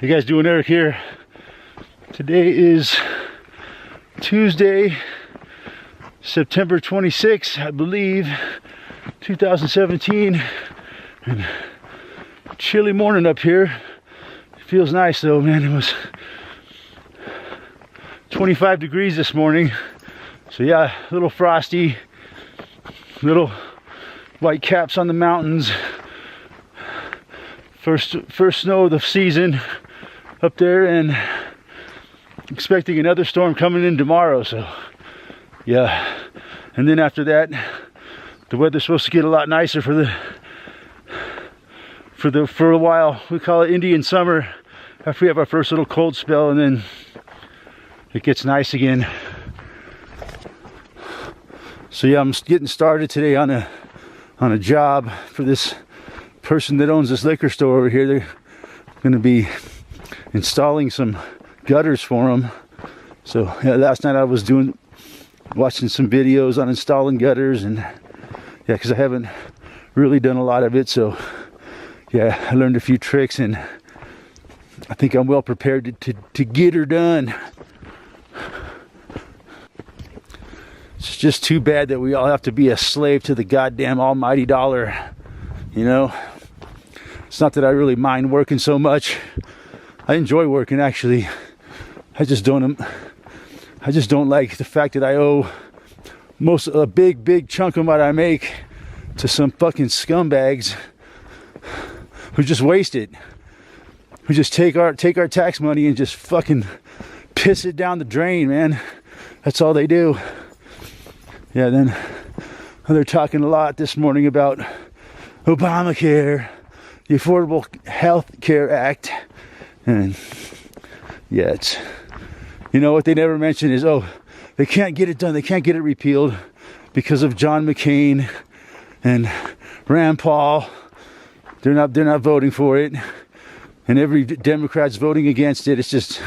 Hey guys, doing Eric here. Today is Tuesday, September 26th, I believe, 2017. And chilly morning up here. It feels nice though, man. It was 25 degrees this morning. So yeah, a little frosty, little white caps on the mountains. First snow of the season up there, and expecting another storm coming in tomorrow. So yeah, and then after that the weather's supposed to get a lot nicer for a while. We call it Indian summer after we have our first little cold spell, and then it gets nice again. So yeah, I'm getting started today on a job for this person that owns this liquor store over here. They're going to be installing some gutters for them. So yeah, last night I was watching some videos on installing gutters, and yeah, because I haven't really done a lot of it. So yeah, I learned a few tricks, and I think I'm well prepared to get her done. It's just too bad that we all have to be a slave to the goddamn almighty dollar, you know. It's not that I really mind working so much. I enjoy working, actually. I just don't like the fact that I owe a big chunk of what I make to some fucking scumbags who just waste it. Who just take our tax money and just fucking piss it down the drain, man. That's all they do. Yeah, then they're talking a lot this morning about Obamacare, the Affordable Health Care Act, and yeah, you know what they never mention is, oh, they can't get it done, they can't get it repealed because of John McCain and Rand Paul. They're not voting for it, and every Democrat's voting against it. It's just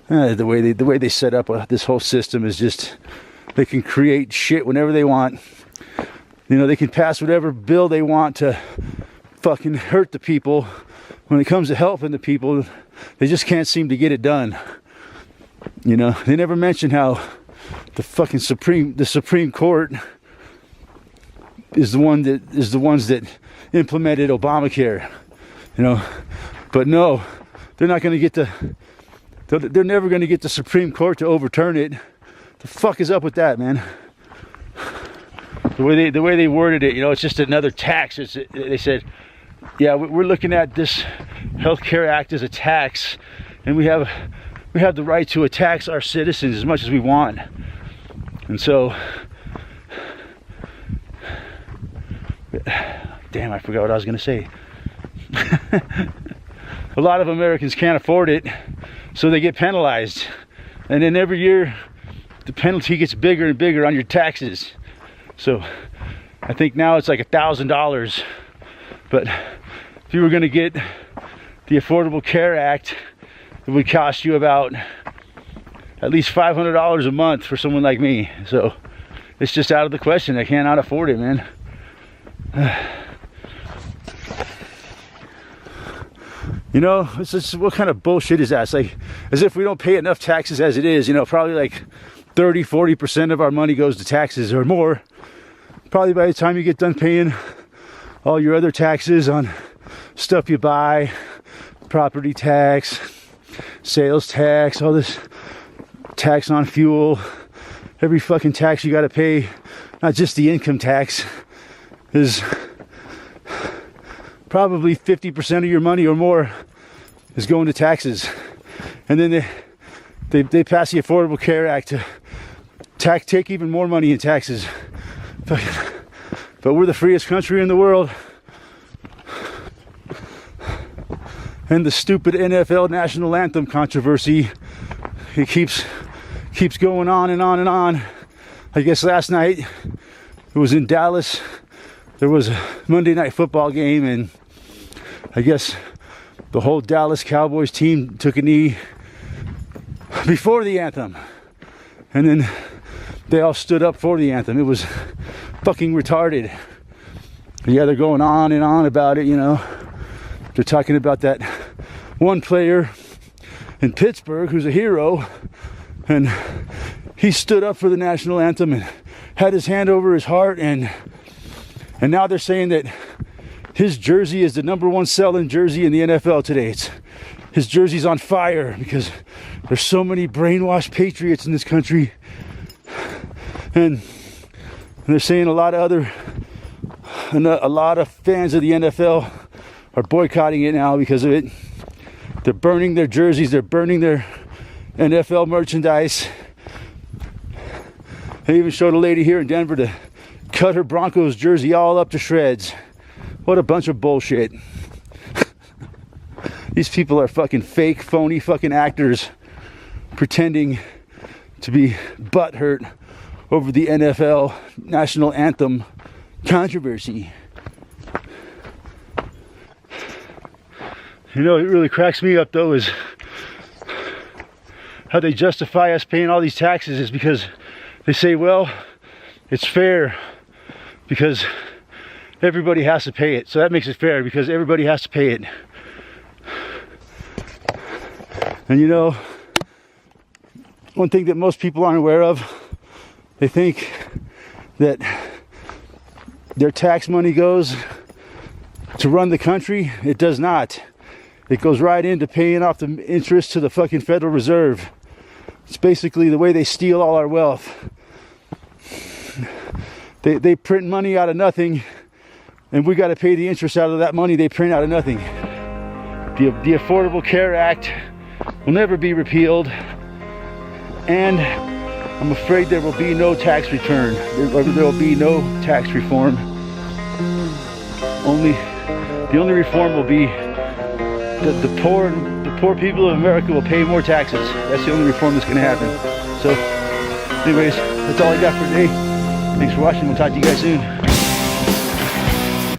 the way they set up this whole system is just, they can create shit whenever they want. You know, they can pass whatever bill they want to fucking hurt the people. When it comes to helping the people, they just can't seem to get it done. You know, they never mention how the fucking Supreme Court is the ones that implemented Obamacare. You know, but no, they're not going to get they're never going to get the Supreme Court to overturn it. The fuck is up with that, man? The way they worded it, you know, it's just another tax. They said, yeah, we're looking at this Healthcare Act as a tax, and we have the right to tax our citizens as much as we want. And so, damn, I forgot what I was going to say. A lot of Americans can't afford it, so they get penalized, and then every year the penalty gets bigger and bigger on your taxes. So I think now it's like $1,000, but if you were going to get the Affordable Care Act, it would cost you about at least $500 a month for someone like me. So it's just out of the question. I cannot afford it, man. You know, it's just, what kind of bullshit is that? It's like as if we don't pay enough taxes as it is. You know, probably like 30-40% of our money goes to taxes or more. Probably by the time you get done paying all your other taxes on stuff you buy, property tax, sales tax, all this tax on fuel, every fucking tax you got to pay, not just the income tax, is probably 50% of your money or more is going to taxes. And then they pass the Affordable Care Act to take even more money in taxes. But we're the freest country in the world. And the stupid NFL national anthem controversy, it keeps going on and on and on. I guess last night it was in Dallas. There was a Monday Night Football game, and I guess the whole Dallas Cowboys team took a knee before the anthem, and then they all stood up for the anthem. It was fucking retarded. Yeah, they're going on and on about it, you know. They're talking about that one player in Pittsburgh who's a hero, and he stood up for the national anthem and had his hand over his heart, and now they're saying that his jersey is the #1 selling jersey in the NFL today. His jersey's on fire because there's so many brainwashed patriots in this country, and they're saying a lot of fans of the NFL are boycotting it now because of it. They're burning their jerseys, they're burning their NFL merchandise. They even showed a lady here in Denver to cut her Broncos jersey all up to shreds. What a bunch of bullshit. These people are fucking fake, phony fucking actors pretending to be butthurt over the NFL national anthem controversy. You know, it really cracks me up though is how they justify us paying all these taxes is because they say, well, it's fair because everybody has to pay it. So that makes it fair because everybody has to pay it. And you know, one thing that most people aren't aware of, they think that their tax money goes to run the country. It does not. It goes right into paying off the interest to the fucking Federal Reserve. It's basically the way they steal all our wealth. They print money out of nothing, and we got to pay the interest out of that money they print out of nothing. The Affordable Care Act will never be repealed, and I'm afraid there will be no tax return. There will be no tax reform. The only reform will be the poor people of America will pay more taxes. That's the only reform that's going to happen. So, anyways, that's all I got for today. Thanks for watching. We'll talk to you guys soon.